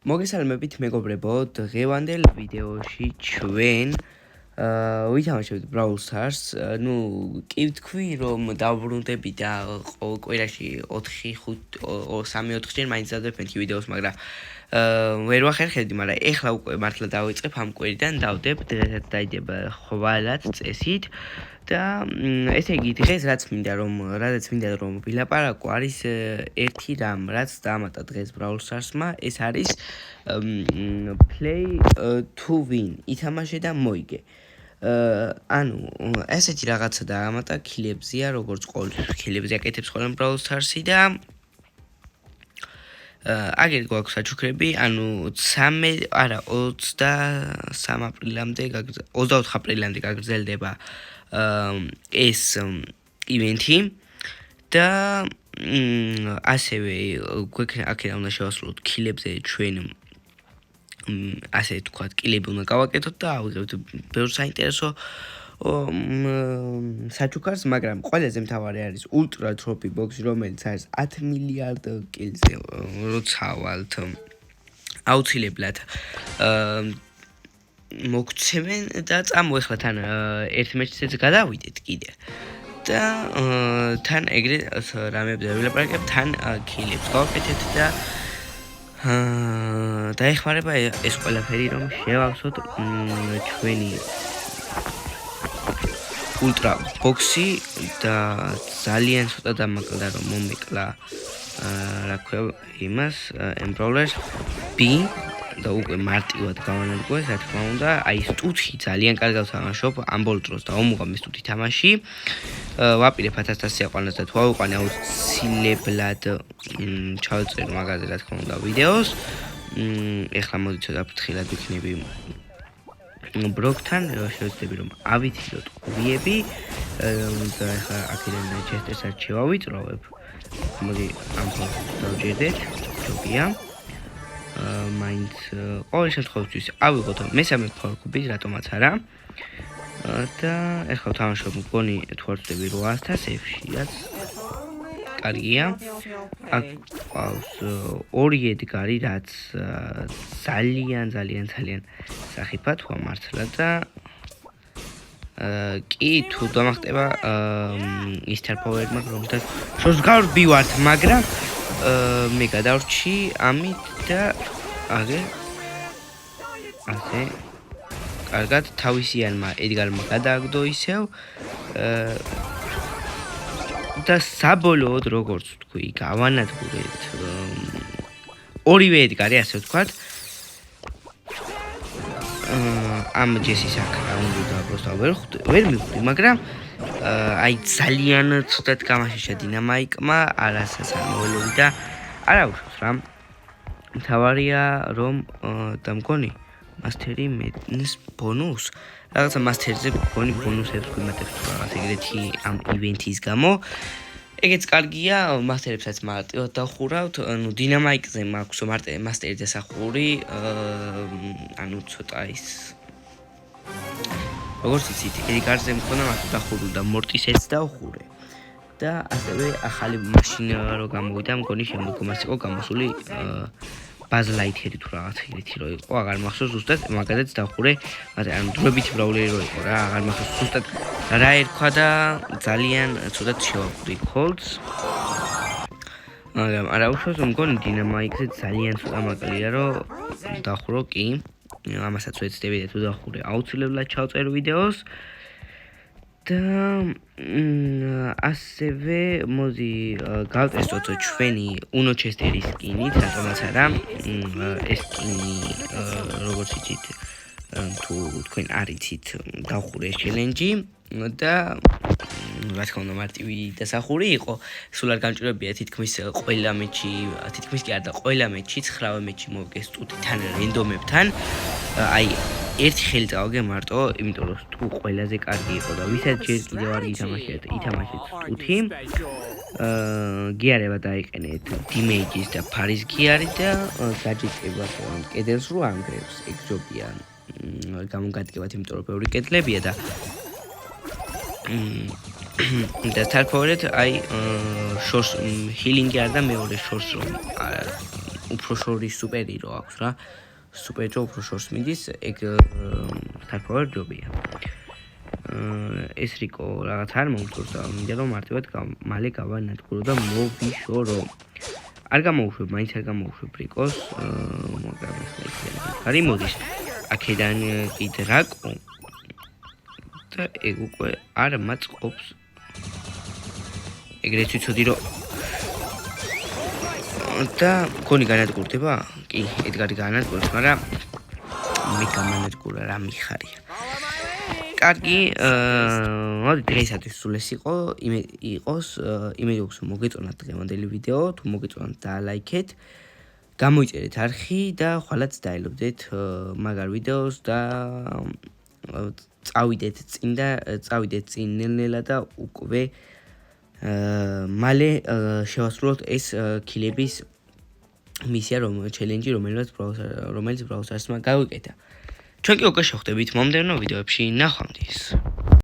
მოგესალმებით მეგობრებო, დღევანდელ ვიდეოში ჩვენ ვითამაშებთ Brawl Stars. ნუ კი ვთქვი, რომ დავბრუნდები და ყოველ კვირაში 3-4 ჯერ მაინც დავდებთ ვიდეოს, მაგრამ ვერ ვახერხებდი, მაგრამ ეხლა უკვე მართლა დავიწყებ ამ კვირიდან, დავდებ დღესაც დაიდება ხვალად წესით. და ესე იგი დღეს რაც მინდა რომ ვილაპარაკო არის ერთი რამ, რაც დაამატა დღეს Brawl Stars-მა, ეს არის play to win. ითამაშე და მოიგე. ანუ ესეთი რაღაცა დაამატა ქილებზია, როგორც ყოველთვის ქილებზე აკეთებს ხოლმე Brawl Stars-ი და აგერ გვაქვს საჩუქრები, ანუ 23 აპრილამდე 24 აპრილამდე გაგრძელდება ეს ივენთი და ასევე აქედან უნდა შევასრულოთ ქილებზე ჩვენ ასე თქვათ კილები უნდა გავაკეთოთ და ავიღებთ ბევრ საინტერესო საჩუქარს, მაგრამ ყველაზე მთავარი არის ultra trophy box, რომელიც არის 10 მილიარდ კილზე, როცა ვალთ აუცილებლად მოგცემენ და წამოეხლა თან ერთ მეჩცეც გადავიდეთ კიდე და თან ეგრე რამებზე ვილაპარაკებ, თან კილებს გავაკეთეთ და დაეხმარება ეს ყველაფერი, რომ შევავსოთ ჩვენი ultra box-ი და ძალიან ცოტა დამაკლა რომ მომეკლა რა ქვია იმას Brawlers B და უკვე მარტივად გავანადგურე, რა თქმა უნდა, აი სტუთი ძალიან კარგად ვთამაშობ ამ ბოლო დროს და ომუღამი სტუთი თამაში. ვაპირებ 1000 სიყვარულს და თუ ავიყვანე აუცილებლად ჩავწერო მაგაზე რა თქმა უნდა ვიდეოს. ეხლა მოდი ცოტა ფრთხილად ვიქნები ბროკთან, შევეცდები რომ ავიცილოთ ყვიები და ეხლა აქედან ჩესტერსაც შევავიწროვებ. მოდი ამ ფორკს დავჭერდეთ, ჯობია. მაინც ყოველ შემთხვევაში ავიღოთ მესამე ფორკები, რატომაც არა. და ეხლა ვთამაშობ მგონი თუ არ ვწდები 800-ში, რაც კარგია. აქ ყავს ორი ედგარი, რაც ძალიან სახიფა თუ ამართლა და კი თუ დამახტება Star Power-მა, რომელსაც შორს გავბივართ, მაგრამ მე გადავრჩი ამით და აგერ ასე კარგად თავისიანმა ედგარმა გადააგდო ისევ და საბოლოოდ როგორც ვთქვი, გავანადგურეთ ორივე ედგარი, ასე ვთქვათ. ამ ჯესის აკაუნტი და просто ვერ მივხვდი, მაგრამ აი ძალიან ცუდად გამაშეშა დინამიკმა, არასასარმოველოდი და არა უშავს რა. მთავარია რომ და მგონი მასტერი მეტნის ბონუს. რაღაცა მასტერზე მგონი ბონუსებს გვიმატებს თუ რაღაც ეგრეთი ამ ივენთის გამო. ეგეც კარგია, მასტერებსაც მარტივად დავხურავთ, ანუ დინამიკზე მაქვს მასტერი დასახური, ანუ ცოტა ის როგორც იცით, ედგარზე მქონა მარტო დახურული და მორტისეც დავხურე. და ასევე ახალი მაშინა რო გამოვიდა, მგონი შემდგომას იყო გამოსული ბაზლაითერი თუ რაღაც ეგრეთი რო იყო, აღარ მახსოვს ზუსტად, მაგადაც დავხურე, ანუ დროებითი ბრაულერი რო იყო რა, აღარ მახსოვს ზუსტად რა ერქვა და ძალიან ცუდად შევავყდი Colts. მაგრამ არა უშავს, მგონი დინამიკზე ძალიან ცოტა მაკლია რო დახურო კი. ამასაც ვეცდები და თუ დახურე აუცილებლად ჩავწერ ვიდეოს. და ასევე მოდი გავტესტოთ ჩვენი Uno Chester-ის სკინით, რატომაც არა, ეს სკინი როგორც იცით, თუ თქვენ არ იცით, დავხურე ეს ჩელენჯი და რა თქმა უნდა მარტივი დასახური იყო, სულ არ გამჭირებია თითქმის ყველა მეჩი, თითქმის კი არა და ყველა მეჩი 9 მეჩი მოვგეს სტუთიდან რენდომებთან. აი ერთი ხელი წავაგე მარტო, იმიტომ რომ თუ ყველაზე კარგი იყო და ვისაც ჯერ კიდევ არ ითამაშეთ სტუთი. გიარება დაიყენეთ დიმეიჯის და ფარის გიარი და გაჯიტება კედელს რო ანგრევს, ეგ ჯობია გამოგადგებათ, იმიტომ რომ ბევრი კედლებია და და თარფორეთ აი შორს ჰილინგი არ და მეორე შორს რომ უფრო შორის სუპერჰირო აქვს რა. სუპერჰირო უფრო შორს მიდის, ეგ თარფოვარ ჯობია. ეს რიკო რაღაც არ მომწონს და მინდა რომ მარტივად მალე გავანადგურო და მოვიშორო. არ გამოუშვებ, მაინც არ გამოუშვებ რიკოს, მაგრამ ხარი მოდის. აქედან კი დრაკო და ეგ უკვე არ მაწყობს. ეგრეც ვიცოდი რომ და გონი განადგურდება? კი, ედგარი განადგურებს, მაგრამ მე გამანადგურა რა მიხარია. კარგი, მოდი დღეისათვის სულ ეს იყოს, იმედი აქვს რომ მოგეწონათ დღევანდელი ვიდეო, თუ მოგეწონათ დალაიქეთ, გამოიწერეთ არხი და ხვალაც დაელოდეთ მაგარ ვიდეოს და წავიდეთ წინ ნელ-ნელა და უკვე მალე შევასრულოთ ეს კილების მისია ჩელენჯი, რომელიც Brawl Stars-მა გავიკეთა. ჩვენ კი უკვე შევხვდებით მომდევნო ვიდეოებში, ნახვამდის.